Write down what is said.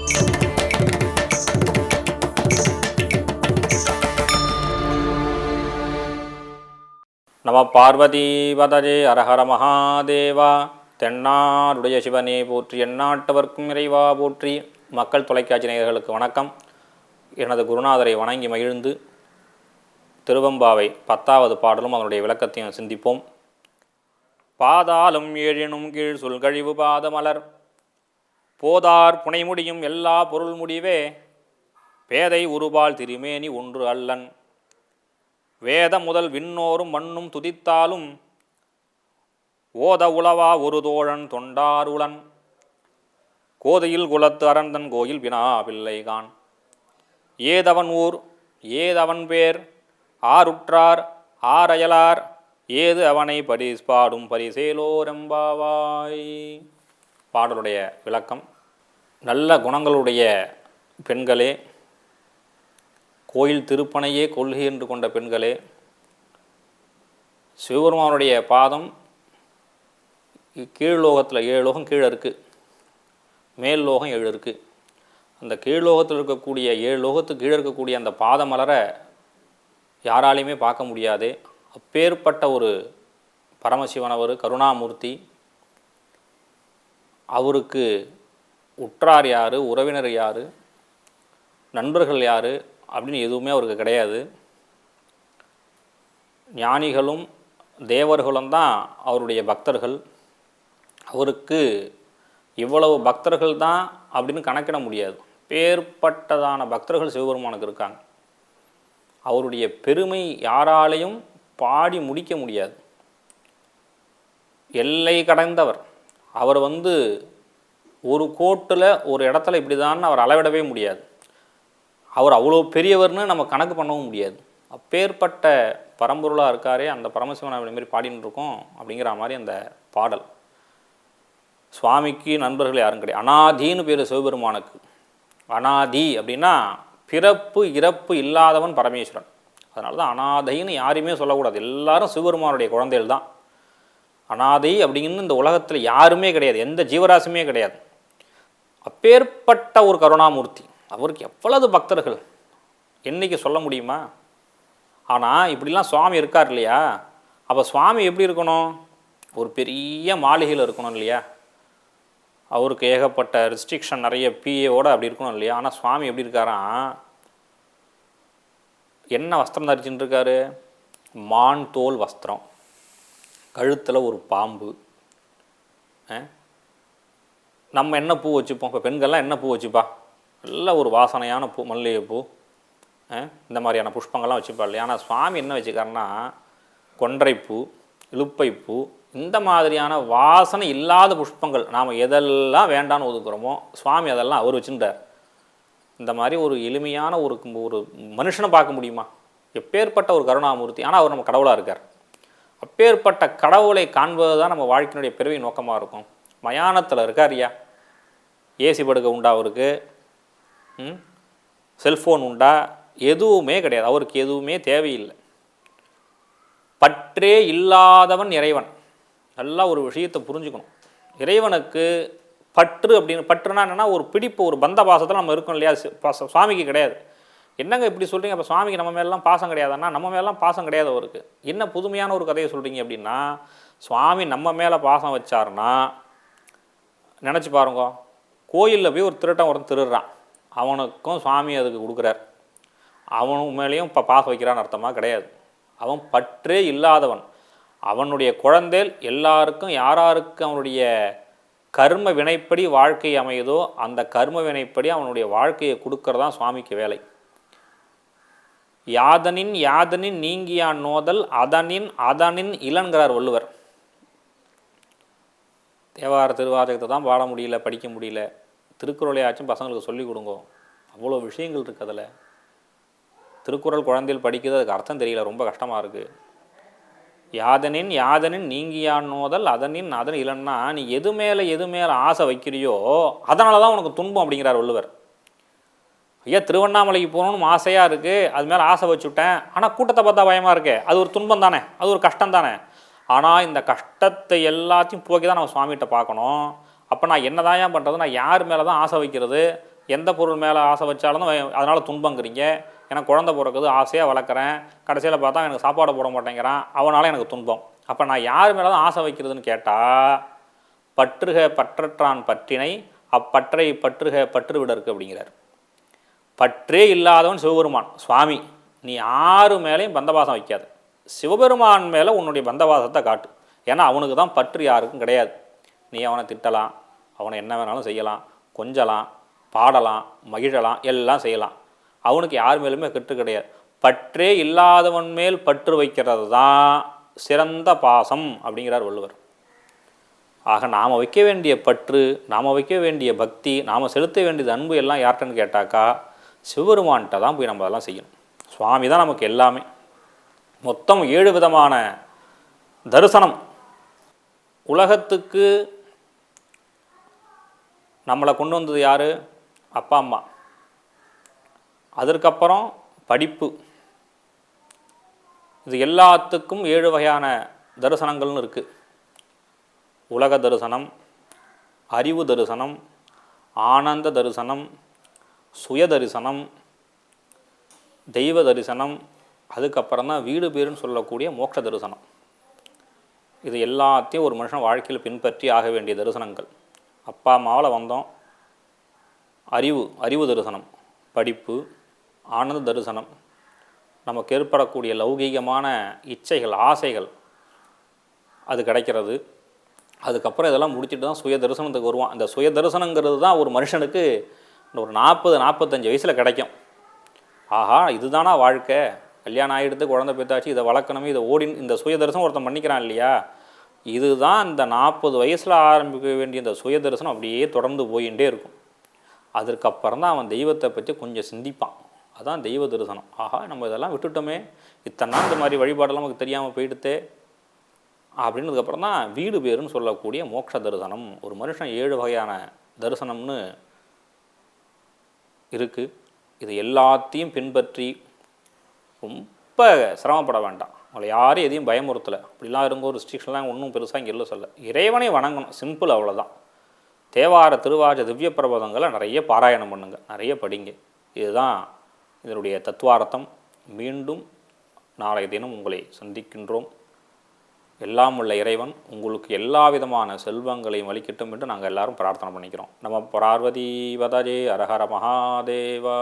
நம பார்வதி வதஜே அரஹர மகாதேவா. தென்னாடுடைய சிவனே போற்றி, எந்நாட்டவர்க்கும் இறைவா போற்றி. மக்கள் தொலைக்காட்சி நேயர்களுக்கு வணக்கம். எனது குருநாதரை வணங்கி மகிழ்ந்து திருவெம்பாவை 10வது பாடலும் அதனுடைய விளக்கத்தையும் சிந்திப்போம். பாதாலும் ஏழினும் கீழ் சொல்கழிவு பாதமலர் போதார் புனைமுடியும் எல்லா பொருள் முடிவே பேதை உருபால் திருமேனி ஒன்று அல்லன் வேத முதல் விண்ணோரும் மண்ணும் துதித்தாலும் ஓத உளவா ஒரு தோழன் தொண்டாருளன் கோதையில் குலத்து அரந்தன் கோயில் வினா பிள்ளைகான் ஏதவன் ஊர் ஏதவன் பேர் ஆருற்றார் ஆரயலார் ஏது அவனை பாடும் பரிசேலோரெம்பாவாய். பாடலுடைய விளக்கம். நல்ல குணங்களுடைய பெண்களே, கோயில் திருப்பனையே கொள்கை என்று கொண்ட பெண்களே, சிவபெருமானுடைய பாதம் கீழ் லோகத்தில் 7 லோகம் கீழே இருக்குது, மேல் லோகம் 7 இருக்குது. அந்த கீழ் லோகத்தில் இருக்கக்கூடிய 7 லோகத்துக்கு கீழே இருக்கக்கூடிய அந்த பாதமலரை யாராலையுமே பார்க்க முடியாது. அப்பேற்பட்ட ஒரு பரமசிவனவர் கருணாமூர்த்தி. அவருக்கு உற்றார் யார், உறவினர் யார், நண்பர்கள் யார் அப்படின்னு எதுவுமே அவருக்கு கிடையாது. ஞானிகளும் தேவர்களும் தான் அவருடைய பக்தர்கள். அவருக்கு இவ்வளவு பக்தர்கள் தான் அப்படின்னு கணக்கிட முடியாது. பேர்பட்டதான பக்தர்கள் சிவபெருமானுக்கு இருக்காங்க. அவருடைய பெருமை யாராலையும் பாடி முடிக்க முடியாது. எல்லை கடந்தவர். அவர் ஒரு கோட்டில் ஒரு இடத்துல இப்படி தான் அவர் அளவிடவே முடியாது. அவர் அவ்வளோ பெரியவர்னு நம்ம கணக்கு பண்ணவும் முடியாது. அப்பேற்பட்ட பரம்பொருளாக இருக்காரே, அந்த பரமசிவன் அப்படிமாரி பாடின்னு இருக்கோம் அப்படிங்கிற மாதிரி அந்த பாடல். சுவாமிக்கு நண்பர்கள் யாரும் கிடையாது. அனாதின்னு பேர் சிவபெருமானுக்கு. அனாதி அப்படின்னா பிறப்பு இறப்பு இல்லாதவன் பரமேஸ்வரன். அதனால தான் அனாதைன்னு யாரையுமே சொல்லக்கூடாது. எல்லாரும் சிவபெருமானுடைய குழந்தைகள் தான். அனாதை அப்படிங்கின்னு இந்த உலகத்தில் யாருமே கிடையாது, எந்த ஜீவராசியுமே கிடையாது. அப்பேற்பட்ட ஒரு கருணாமூர்த்தி. அவருக்கு எவ்வளவு பக்தர்கள் என்றைக்கு சொல்ல முடியுமா? ஆனால் இப்படிலாம் சுவாமி இருக்கார் இல்லையா? அப்போ சுவாமி எப்படி இருக்கணும்? ஒரு பெரிய மாளிகையில் இருக்கணும் இல்லையா? அவருக்கு ஏகப்பட்ட ரெஸ்ட்ரிக்ஷன், நிறைய பிஏவோடு அப்படி இருக்கணும் இல்லையா? ஆனால் சுவாமி எப்படி இருக்காராம்? என்ன வஸ்திரம் தரிச்சுட்டு இருக்காரு? மான் தோல் வஸ்திரம், கழுத்தில் ஒரு பாம்பு. நம்ம என்ன பூ வச்சுப்போம்? இப்போ பெண்கள்லாம் என்ன பூ வச்சுப்பா? நல்ல ஒரு வாசனையான பூ, மல்லிகைப்பூ, இந்த மாதிரியான புஷ்பங்கள்லாம் வச்சுப்பா இல்லையா? ஆனால் சுவாமி என்ன வச்சுக்காருன்னா கொன்றைப்பூ, இலுப்பைப்பூ, இந்த மாதிரியான வாசனை இல்லாத புஷ்பங்கள். நாம் எதெல்லாம் வேண்டான்னு ஒதுக்குறோமோ சுவாமி அதெல்லாம் அவர் வச்சுட்டார். இந்த மாதிரி ஒரு எளிமையான ஒரு மனுஷனை பார்க்க முடியுமா? எப்பேற்பட்ட ஒரு கருணாமூர்த்தி. ஆனால் அவர் நம்ம கடவுளாக இருக்கார். அப்பேற்பட்ட கடவுளை காண்பது தான் நம்ம வாழ்க்கையினுடைய பிறவி நோக்கமாக இருக்கும். மயானத்தில் இருக்காரியா? ஏசி படுக்க உண்டா அவருக்கு? செல்ஃபோன் உண்டா? எதுவுமே கிடையாது. அவருக்கு எதுவுமே தேவையில்லை. பற்றே இல்லாதவன் இறைவன். நல்லா ஒரு விஷயத்தை புரிஞ்சுக்கணும். இறைவனுக்கு பற்று அப்படின்னு, பற்றுனா என்னென்னா ஒரு பிடிப்பு, ஒரு பந்த பாசத்தில் நம்ம இருக்கோம் இல்லையா? சுவாமிக்கு கிடையாது. என்னங்க இப்படி சொல்கிறீங்க? அப்போ சுவாமிக்கு நம்ம மேலாம் பாசம் கிடையாதுன்னா? நம்ம மேலாம் பாசம் கிடையாது அவருக்கு. என்ன புதுமையான ஒரு கதையை சொல்கிறீங்க அப்படின்னா, சுவாமி நம்ம மேலே பாசம் வச்சாருன்னா நினச்சி பாருங்க. கோயிலில் போய் ஒரு ஒருத்தன் திருடுறான், அவனுக்கும் சுவாமி அதுக்கு கொடுக்குறார். அவனு மேலேயும் இப்போ பாசம் வைக்கிறான்னு அர்த்தமாக கிடையாது. அவன் பற்றே இல்லாதவன். அவனுடைய குழந்தைகள் எல்லாருக்கும், யாராருக்கு அவனுடைய கர்ம வினைப்படி வாழ்க்கை அமையுதோ அந்த கர்ம வினைப்படி அவனுடைய வாழ்க்கையை கொடுக்கறதான் சுவாமிக்கு வேலை. யாதனின் யாதனின் நீங்கியான் நோதல் அதனின் அதனின் இளன்கிறார் வள்ளுவர். தேவார திருவாசகத்தை தான் பாட முடியல, படிக்க முடியல. திருக்குறளையாச்சும் பசங்களுக்கு சொல்லிக் கொடுங்க. அவ்வளோ விஷயங்கள் இருக்குது அதில். திருக்குறள் குழந்தைகள் படிக்கிறது, அதுக்கு அர்த்தம் தெரியல, ரொம்ப கஷ்டமாக இருக்குது. யாதனின் யாதனின் நீங்கியான் நோதல் அதனின் அதன் இல்லைன்னா, நீ எது மேலே ஆசை வைக்கிறியோ அதனால தான் உனக்கு துன்பம் அப்படிங்கிறார் வள்ளுவர். ஐயா, திருவண்ணாமலைக்கு போகணும்னு ஆசையாக இருக்குது, அது மேலே ஆசை வச்சுவிட்டேன், ஆனால் கூட்டத்தை பார்த்தா பயமாக இருக்கே, அது ஒரு துன்பம் தானே, அது ஒரு கஷ்டம் தானே. ஆனால் இந்த கஷ்டத்தை எல்லாத்தையும் போக்கி தான் நம்ம சுவாமிகிட்ட பார்க்கணும். அப்போ நான் என்ன தான் பண்ணுறது? நான் யார் மேலே தான் ஆசை வைக்கிறது? எந்த பொருள் மேலே ஆசை வச்சாலும் அதனால் துன்பங்கிறீங்க. எனக்கு குழந்தை பிறக்குது, ஆசையாக வளர்க்குறேன், கடைசியில் பார்த்தா எனக்கு சாப்பாடு போட மாட்டேங்கிறான், அவனால் எனக்கு துன்பம். அப்போ நான் யார் மேலே தான் ஆசை வைக்கிறதுன்னு கேட்டால், பற்றுக பற்றற்றான் பற்றினை அப்பற்றை பற்றுக பற்று விட இருக்கு அப்படிங்கிறார். பற்றே இல்லாதவன் சிவபெருமான் சுவாமி. நீ யாரு மேலேயும் பந்தபாசம் வைக்காத, சிவபெருமான் மேலே உன்னுடைய பந்தபாசத்தை காட்டு. ஏன்னா அவனுக்கு தான் பற்று யாருக்கும் கிடையாது. நீ அவனை திட்டலாம், அவனை என்ன வேணாலும் செய்யலாம், கொஞ்சலாம், பாடலாம், மகிழலாம், எல்லாம் செய்யலாம். அவனுக்கு யார் மேலுமே கற்று கிடையாது. பற்றே இல்லாதவன் மேல் பற்று வைக்கிறது தான் சிறந்த பாசம் அப்படிங்கிறார் வள்ளுவர். ஆக நாம் வைக்க வேண்டிய பற்று, நாம் வைக்க வேண்டிய பக்தி, நாம் செலுத்த வேண்டியது அன்பு எல்லாம் யார்கிட்டன்னு கேட்டாக்கா சிவபெருமான்கிட்ட தான் போய் நம்ம அதெல்லாம் செய்யணும். சுவாமி தான் நமக்கு எல்லாமே. மொத்தம் 7 விதமான தரிசனம். உலகத்துக்கு நம்மளை கொண்டு வந்தது யார்? அப்பா அம்மா. அதற்கப்புறம் படிப்பு. இது எல்லாத்துக்கும் 7 வகையான தரிசனங்கள்னு இருக்குது. உலக தரிசனம், அறிவு தரிசனம், ஆனந்த தரிசனம், சுய தரிசனம், தெய்வ தரிசனம், அதுக்கப்புறம் தான் வீடு பேருன்னு சொல்லக்கூடிய மோட்ச தரிசனம். இது எல்லாத்தையும் ஒரு மனுஷன் வாழ்க்கையில் பின்பற்றி ஆக வேண்டிய தரிசனங்கள். அப்பா அம்மாவில் வந்தோம். அறிவு தரிசனம், படிப்பு, ஆனந்த தரிசனம், நமக்கு ஏற்படக்கூடிய லௌகீகமான இச்சைகள், ஆசைகள் அது கிடைக்கிறது. அதுக்கப்புறம் இதெல்லாம் முடிச்சுட்டு தான் சுய தரிசனத்துக்கு வருவான். இந்த சுய தரிசனங்கிறது தான் ஒரு மனுஷனுக்கு ஒரு 40-45 வயசில் கிடைக்கும். ஆஹா, இதுதானா வாழ்க்கை, கல்யாணம் ஆகிடுத்து, குழந்தை பெற்றாச்சு, இதை வளர்க்கணுமே, இதை இந்த சுய தரிசனம் ஒருத்தன் பண்ணிக்கிறான் இல்லையா, இதுதான் இந்த 40 வயசில் ஆரம்பிக்க வேண்டிய இந்த சுய தரிசனம் அப்படியே தொடர்ந்து போயிட்டே இருக்கும். அதற்கப்புறம் தான் அவன் தெய்வத்தை பற்றி கொஞ்சம் சிந்திப்பான். அதான் தெய்வ தரிசனம். ஆஹா, நம்ம இதெல்லாம் விட்டுட்டோமே, இத்தனை நாள் இந்த மாதிரி வழிபாடெல்லாம் நமக்கு தெரியாமல் போயிடுத்தே அப்படின்றதுக்கப்புறம் தான் வீடு பேருன்னு சொல்லக்கூடிய மோட்ச தரிசனம். ஒரு மனுஷன் 7 வகையான தரிசனம்னு இருக்குது. இது எல்லாத்தையும் பின்பற்றி ரொம்ப சிரமப்பட வேண்டாம். அவங்களை யாரும் எதையும் பயமுறுத்தலை. அப்படிலாம் இருங்க, ஒரு ரெஸ்ட்ரிக்ஷன்லாம் ஒன்றும் பெருசாக இங்கே இல்லை சொல்ல. இறைவனை வணங்கணும், சிம்பிள், அவ்வளோதான். தேவார திருவாஜ திவ்ய பிரபதங்களை நிறைய பாராயணம் பண்ணுங்க, நிறைய படிங்க. இதுதான் இதனுடைய தத்துவார்த்தம். மீண்டும் நாளைய தினம் உங்களை சந்திக்கின்றோம். எல்லாம் உள்ள இறைவன் உங்களுக்கு எல்லா விதமான செல்வங்களையும் அளிக்கட்டும் என்று நாங்கள் எல்லாரும் பிரார்த்தனை பண்ணிக்கிறோம். நம்ம பார்வதி வதஜே அரஹர மகாதேவா.